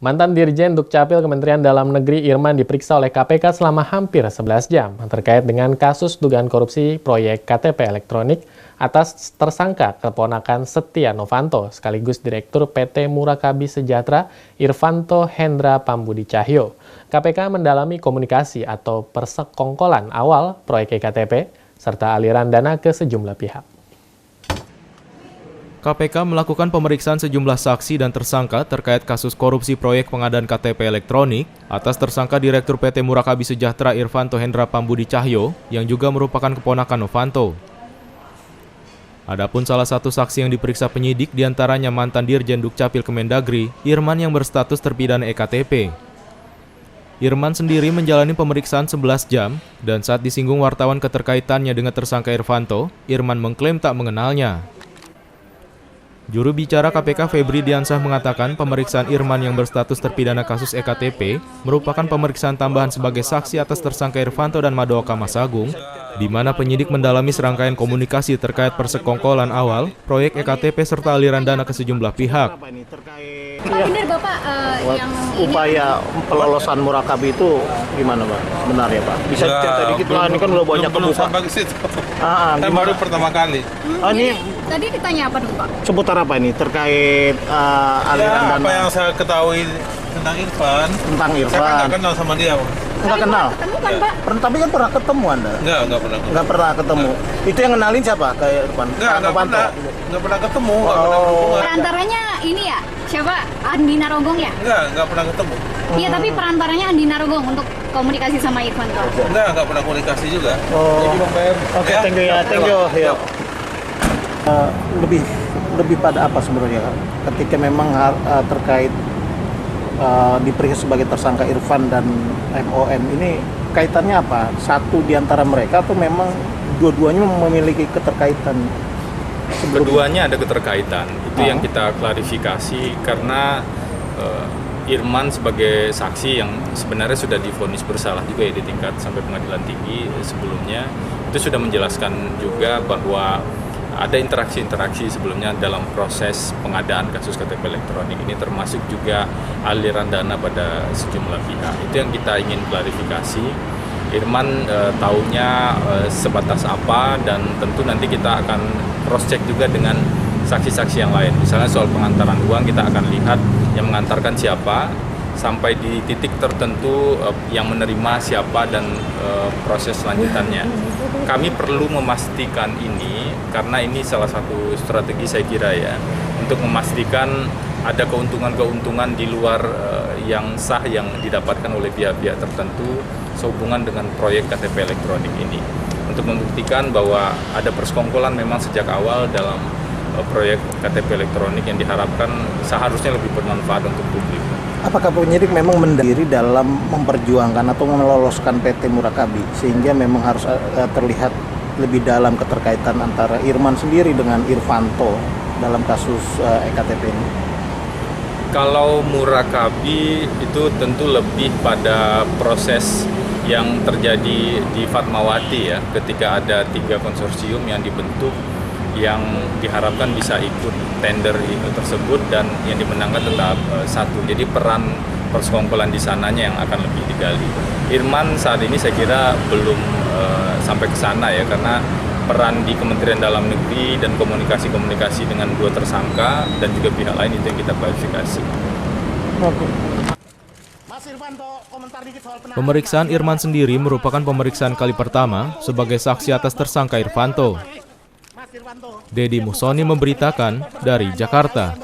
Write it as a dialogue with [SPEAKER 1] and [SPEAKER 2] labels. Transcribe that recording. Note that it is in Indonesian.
[SPEAKER 1] Mantan Dirjen Dukcapil Kementerian Dalam Negeri Irman diperiksa oleh KPK selama hampir 11 jam terkait dengan kasus dugaan korupsi proyek KTP elektronik atas tersangka keponakan Setia Novanto sekaligus Direktur PT Murakabi Sejahtera Irvanto Hendra Pambudi Cahyo. KPK mendalami komunikasi atau persekongkolan awal proyek KTP serta aliran dana ke sejumlah pihak.
[SPEAKER 2] KPK melakukan pemeriksaan sejumlah saksi dan tersangka terkait kasus korupsi proyek pengadaan KTP elektronik atas tersangka Direktur PT Murakabi Sejahtera Irvanto Hendra Pambudi Cahyo yang juga merupakan keponakan Novanto. Adapun salah satu saksi yang diperiksa penyidik diantaranya mantan Dirjen Dukcapil Kemendagri, Irman yang berstatus terpidana EKTP. Irman sendiri menjalani pemeriksaan 11 jam dan saat disinggung wartawan keterkaitannya dengan tersangka Irvanto, Irman mengklaim tak mengenalnya. Juru bicara KPK Febri Diansah mengatakan pemeriksaan Irman yang berstatus terpidana kasus EKTP merupakan pemeriksaan tambahan sebagai saksi atas tersangka Irvanto dan Madaoka Masagung, di mana penyidik mendalami serangkaian komunikasi terkait persekongkolan awal, proyek EKTP serta aliran dana ke sejumlah pihak.
[SPEAKER 3] Pak, benar Bapak yang
[SPEAKER 4] upaya pelolosan Murakabi itu gimana Pak? Benar ya Pak? Bisa cerita dikit lah, ini kan udah banyak kebuka.
[SPEAKER 5] Sampai ke situ.
[SPEAKER 4] Kan
[SPEAKER 5] baru pertama kali.
[SPEAKER 4] Ini
[SPEAKER 3] tadi ditanya apa dulu Pak?
[SPEAKER 4] seputar apa ini? Terkait aliran dana?
[SPEAKER 5] Apa yang saya ketahui tentang Irfan?
[SPEAKER 4] Tentang
[SPEAKER 5] Saya
[SPEAKER 4] Irfan?
[SPEAKER 5] nggak kenal sama dia.
[SPEAKER 4] Nggak kenal?
[SPEAKER 3] Ketemu kan Pak?
[SPEAKER 4] Tapi kan pernah ketemu Anda?
[SPEAKER 5] Nggak pernah.
[SPEAKER 4] Nggak pernah ketemu? Itu yang kenalin siapa? Kayak Irfan?
[SPEAKER 5] Nggak pernah ketemu. Nggak pernah hubungan.
[SPEAKER 3] Perantaranya ini ya, siapa? Andi Narogong ya?
[SPEAKER 5] Nggak pernah ketemu.
[SPEAKER 3] Iya, tapi perantaranya Andi Narogong untuk komunikasi sama Irvanto.
[SPEAKER 5] Nggak pernah komunikasi juga.
[SPEAKER 4] Oke, thank you ya, thank you. Ya. Lebih pada apa sebenarnya ketika memang terkait diperiksa sebagai tersangka Irfan dan MOM ini kaitannya apa? Satu di antara mereka atau memang dua-duanya memiliki keterkaitan?
[SPEAKER 6] Keduanya ada keterkaitan, itu yang kita klarifikasi karena Irman sebagai saksi yang sebenarnya sudah divonis bersalah juga ya di tingkat sampai pengadilan tinggi sebelumnya, itu sudah menjelaskan juga bahwa ada interaksi-interaksi sebelumnya dalam proses pengadaan kasus KTP elektronik ini, termasuk juga aliran dana pada sejumlah pihak. Itu yang kita ingin klarifikasi. Irman taunya sebatas apa, dan tentu nanti kita akan cross-check juga dengan saksi-saksi yang lain. Misalnya soal pengantaran uang, kita akan lihat yang mengantarkan siapa, sampai di titik tertentu yang menerima siapa, dan proses selanjutannya. Kami perlu memastikan ini, karena ini salah satu strategi saya kira ya, untuk memastikan ada keuntungan-keuntungan di luar yang sah yang didapatkan oleh pihak-pihak tertentu sehubungan dengan proyek KTP elektronik ini. Untuk membuktikan bahwa ada persekongkolan memang sejak awal dalam proyek KTP elektronik yang diharapkan seharusnya lebih bermanfaat untuk publik.
[SPEAKER 4] Apakah penyidik memang mendiri dalam memperjuangkan atau meloloskan PT Murakabi sehingga memang harus terlihat lebih dalam keterkaitan antara Irman sendiri dengan Irvanto dalam kasus EKTP ini?
[SPEAKER 6] Kalau Murakabi itu tentu lebih pada proses yang terjadi di Fatmawati ya, ketika ada 3 konsorsium yang dibentuk yang diharapkan bisa ikut tender itu tersebut, dan yang dimenangkan tetap satu. Jadi peran persekongkolan di sananya yang akan lebih digali. Irman saat ini saya kira belum sampai ke sana ya, karena peran di Kementerian Dalam Negeri dan komunikasi-komunikasi dengan 2 tersangka dan juga pihak lain itu yang kita klarifikasi.
[SPEAKER 2] Pemeriksaan Irman sendiri merupakan pemeriksaan kali pertama sebagai saksi atas tersangka Irvanto. Dedi Musoni memberitakan dari Jakarta.